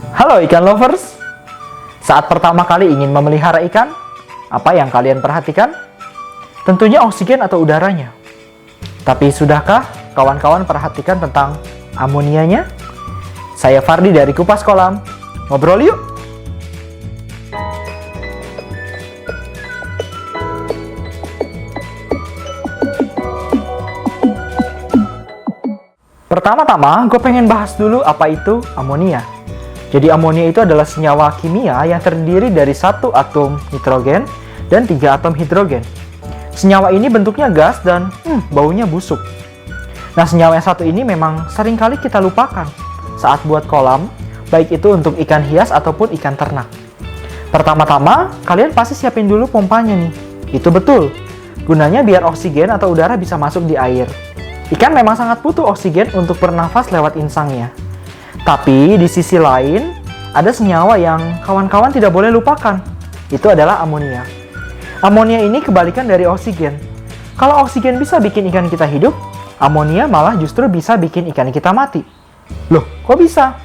Halo ikan lovers! Saat pertama kali ingin memelihara ikan, apa yang kalian perhatikan? Tentunya oksigen atau udaranya. Tapi sudahkah kawan-kawan perhatikan tentang amonianya? Saya Fardi dari Kupas Kolam. Ngobrol yuk! Pertama-tama, gue pengen bahas dulu apa itu amonia. Jadi amonia itu adalah senyawa kimia yang terdiri dari satu atom nitrogen dan 3 atom hidrogen. Senyawa ini bentuknya gas dan baunya busuk. Nah, senyawa yang satu ini memang seringkali kita lupakan saat buat kolam, baik itu untuk ikan hias ataupun ikan ternak. Pertama-tama, kalian pasti siapin dulu pompanya nih. Itu betul. Gunanya biar oksigen atau udara bisa masuk di air. Ikan memang sangat butuh oksigen untuk bernafas lewat insangnya. Tapi di sisi lain, ada senyawa yang kawan-kawan tidak boleh lupakan. Itu adalah amonia. Amonia ini kebalikan dari oksigen. Kalau oksigen bisa bikin ikan kita hidup, amonia malah justru bisa bikin ikan kita mati. Loh, kok bisa?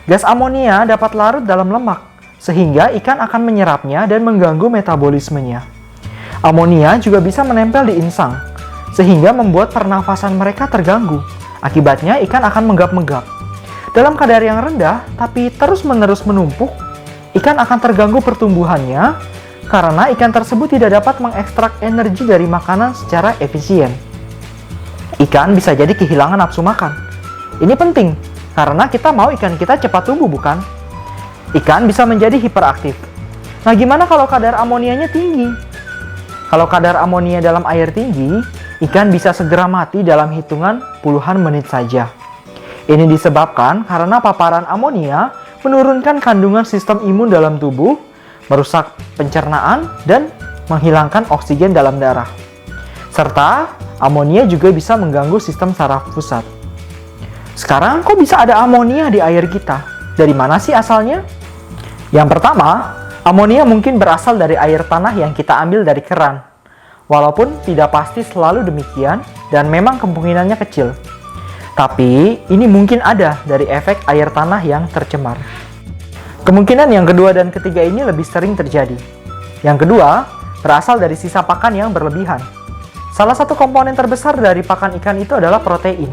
Gas amonia dapat larut dalam lemak, sehingga ikan akan menyerapnya dan mengganggu metabolismenya. Amonia juga bisa menempel di insang, sehingga membuat pernafasan mereka terganggu. Akibatnya ikan akan menggap-menggap. Dalam kadar yang rendah, tapi terus-menerus menumpuk, ikan akan terganggu pertumbuhannya karena ikan tersebut tidak dapat mengekstrak energi dari makanan secara efisien. Ikan bisa jadi kehilangan nafsu makan. Ini penting, karena kita mau ikan kita cepat tumbuh, bukan? Ikan bisa menjadi hiperaktif. Nah, gimana kalau kadar amonianya tinggi? Kalau kadar amonia dalam air tinggi, ikan bisa segera mati dalam hitungan puluhan menit saja. Ini disebabkan karena paparan amonia menurunkan kandungan sistem imun dalam tubuh, merusak pencernaan, dan menghilangkan oksigen dalam darah. Serta, amonia juga bisa mengganggu sistem saraf pusat. Sekarang, kok bisa ada amonia di air kita? Dari mana sih asalnya? Yang pertama, amonia mungkin berasal dari air tanah yang kita ambil dari keran. Walaupun tidak pasti selalu demikian, dan memang kemungkinannya kecil. Tapi, ini mungkin ada dari efek air tanah yang tercemar. Kemungkinan yang kedua dan ketiga ini lebih sering terjadi. Yang kedua, berasal dari sisa pakan yang berlebihan. Salah satu komponen terbesar dari pakan ikan itu adalah protein.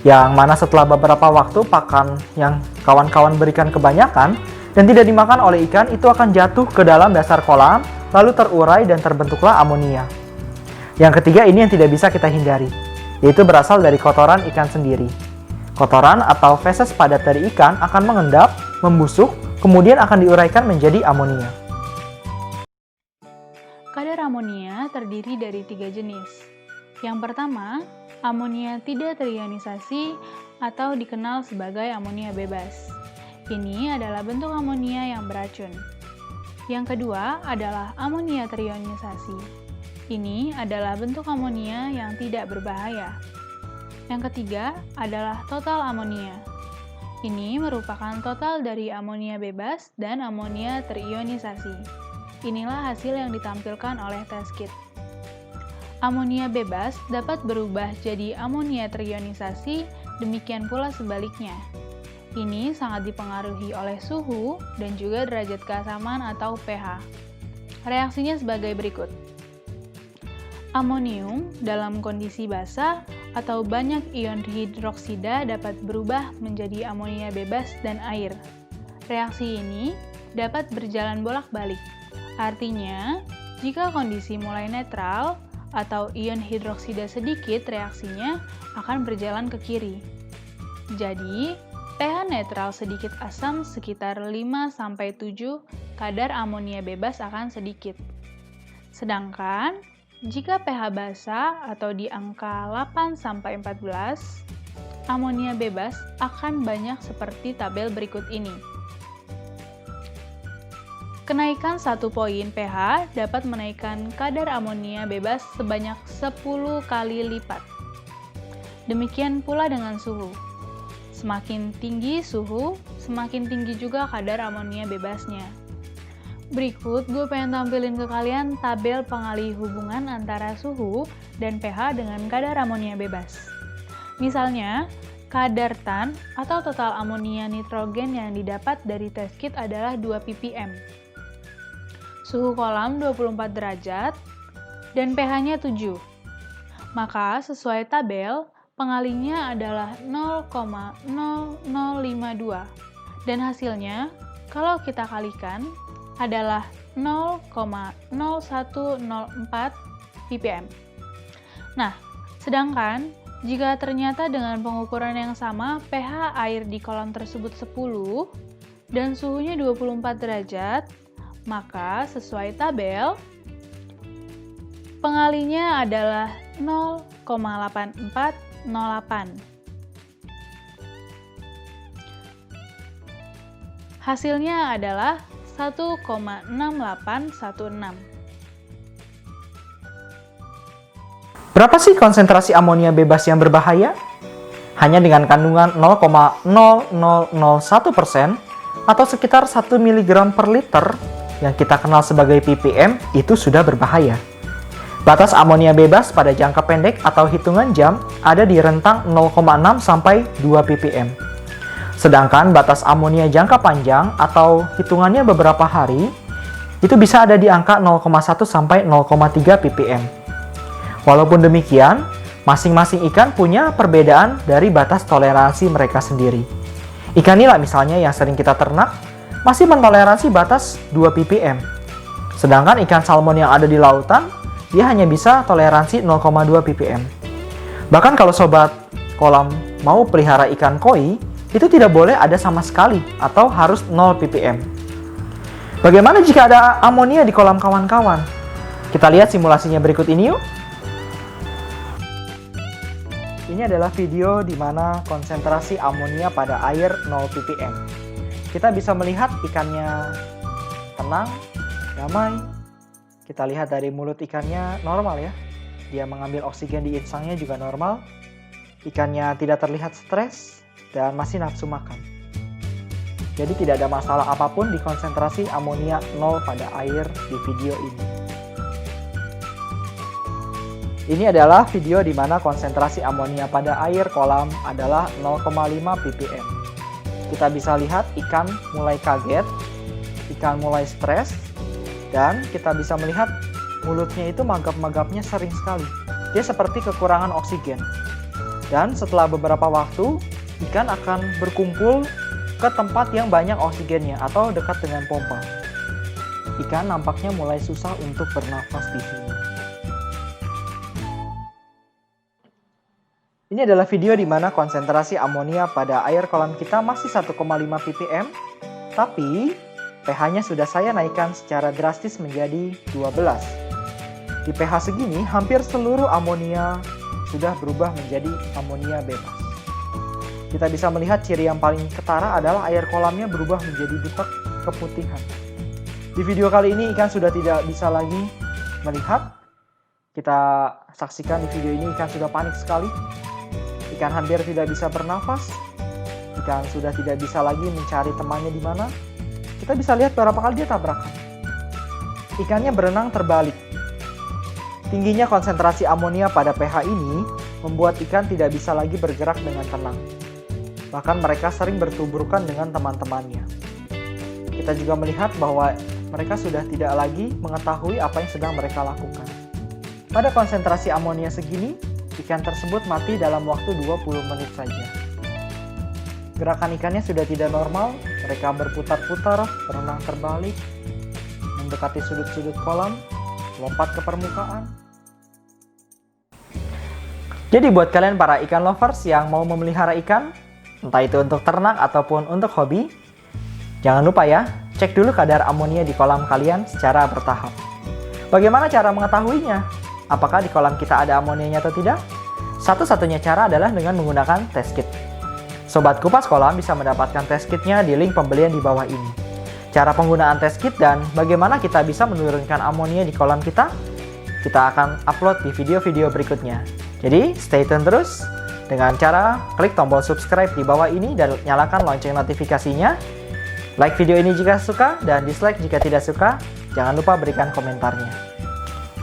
Yang mana setelah beberapa waktu pakan yang kawan-kawan berikan kebanyakan dan tidak dimakan oleh ikan itu akan jatuh ke dalam dasar kolam, lalu terurai dan terbentuklah amonia. Yang ketiga ini yang tidak bisa kita hindari, yaitu berasal dari kotoran ikan sendiri. Kotoran atau feses padat dari ikan akan mengendap, membusuk, kemudian akan diuraikan menjadi amonia. Kadar amonia terdiri dari 3 jenis. Yang pertama, amonia tidak terionisasi atau dikenal sebagai amonia bebas. Ini adalah bentuk amonia yang beracun. Yang kedua adalah amonia terionisasi. Ini adalah bentuk amonia yang tidak berbahaya. Yang ketiga adalah total amonia. Ini merupakan total dari amonia bebas dan amonia terionisasi. Inilah hasil yang ditampilkan oleh test kit. Amonia bebas dapat berubah jadi amonia terionisasi, demikian pula sebaliknya. Ini sangat dipengaruhi oleh suhu dan juga derajat keasaman atau pH. Reaksinya sebagai berikut. Amonium dalam kondisi basah atau banyak ion hidroksida dapat berubah menjadi amonia bebas dan air. Reaksi ini dapat berjalan bolak-balik. Artinya, jika kondisi mulai netral atau ion hidroksida sedikit, reaksinya akan berjalan ke kiri. Jadi, pH netral sedikit asam sekitar 5-7, kadar amonia bebas akan sedikit. Sedangkan, jika pH basah atau di angka 8-14, amonia bebas akan banyak seperti tabel berikut ini. Kenaikan 1 poin pH dapat menaikkan kadar amonia bebas sebanyak 10 kali lipat. Demikian pula dengan suhu. Semakin tinggi suhu, semakin tinggi juga kadar amonia bebasnya. Berikut gue pengen tampilin ke kalian tabel pengalih hubungan antara suhu dan pH dengan kadar amonia bebas. Misalnya, kadar tan atau total amonia nitrogen yang didapat dari test kit adalah 2 ppm. Suhu kolam 24 derajat dan pH-nya 7. Maka sesuai tabel, pengalinya adalah 0,0052 dan hasilnya kalau kita kalikan adalah 0,0104 ppm. Nah, sedangkan jika ternyata dengan pengukuran yang sama pH air di kolam tersebut 10 dan suhunya 24 derajat, maka sesuai tabel pengalinya adalah 0,8408. Hasilnya adalah 1,6816. Berapa sih konsentrasi amonia bebas yang berbahaya? Hanya dengan kandungan 0,0001% atau sekitar 1 mg per liter yang kita kenal sebagai ppm itu sudah berbahaya. Batas amonia bebas pada jangka pendek atau hitungan jam ada di rentang 0,6 sampai 2 ppm. Sedangkan batas amonia jangka panjang atau hitungannya beberapa hari itu bisa ada di angka 0,1 sampai 0,3 ppm. Walaupun demikian, masing-masing ikan punya perbedaan dari batas toleransi mereka sendiri. Ikan nila misalnya yang sering kita ternak masih mentoleransi batas 2 ppm. Sedangkan ikan salmon yang ada di lautan, dia hanya bisa toleransi 0,2 ppm. Bahkan kalau sobat kolam mau pelihara ikan koi, itu tidak boleh ada sama sekali atau harus 0 ppm. Bagaimana jika ada amonia di kolam kawan-kawan? Kita lihat simulasinya berikut ini yuk. Ini adalah video di mana konsentrasi amonia pada air 0 ppm. Kita bisa melihat ikannya tenang, damai. Kita lihat dari mulut ikannya normal ya. Dia mengambil oksigen di insangnya juga normal. Ikannya tidak terlihat stres dan masih nafsu makan. Jadi tidak ada masalah apapun di konsentrasi amonia 0 pada air di video ini. Ini adalah video di mana konsentrasi amonia pada air kolam adalah 0,5 ppm. Kita bisa lihat ikan mulai kaget, ikan mulai stres, dan kita bisa melihat mulutnya itu magap-magapnya sering sekali. Dia seperti kekurangan oksigen. Dan setelah beberapa waktu, ikan akan berkumpul ke tempat yang banyak oksigennya atau dekat dengan pompa. Ikan nampaknya mulai susah untuk bernafas di sini. Ini adalah video di mana konsentrasi amonia pada air kolam kita masih 1,5 ppm, tapi pH-nya sudah saya naikkan secara drastis menjadi 12. Di pH segini, hampir seluruh amonia sudah berubah menjadi amonia bebas. Kita bisa melihat ciri yang paling ketara adalah air kolamnya berubah menjadi butek keputihan. Di video kali ini ikan sudah tidak bisa lagi melihat. Kita saksikan di video ini ikan sudah panik sekali. Ikan hampir tidak bisa bernafas. Ikan sudah tidak bisa lagi mencari temannya di mana. Kita bisa lihat beberapa kali dia tabrakan. Ikannya berenang terbalik. Tingginya konsentrasi amonia pada pH ini membuat ikan tidak bisa lagi bergerak dengan tenang. Bahkan mereka sering bertuburkan dengan teman-temannya. Kita juga melihat bahwa mereka sudah tidak lagi mengetahui apa yang sedang mereka lakukan. Pada konsentrasi amonia segini, ikan tersebut mati dalam waktu 20 menit saja. Gerakan ikannya sudah tidak normal, mereka berputar-putar, berenang terbalik, mendekati sudut-sudut kolam, lompat ke permukaan. Jadi buat kalian para ikan lovers yang mau memelihara ikan, entah itu untuk ternak ataupun untuk hobi, jangan lupa ya, cek dulu kadar amonia di kolam kalian secara bertahap. Bagaimana cara mengetahuinya? Apakah di kolam kita ada amonianya atau tidak? Satu-satunya cara adalah dengan menggunakan test kit. Sobat Kupas Kolam bisa mendapatkan test kitnya di link pembelian di bawah ini. Cara penggunaan test kit dan bagaimana kita bisa menurunkan amonia di kolam kita akan upload di video-video berikutnya. Jadi stay tune terus dengan cara klik tombol subscribe di bawah ini dan nyalakan lonceng notifikasinya. Like video ini jika suka dan dislike jika tidak suka. Jangan lupa berikan komentarnya.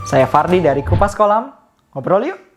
Saya Fardi dari Kupas Kolam. Ngobrol yuk!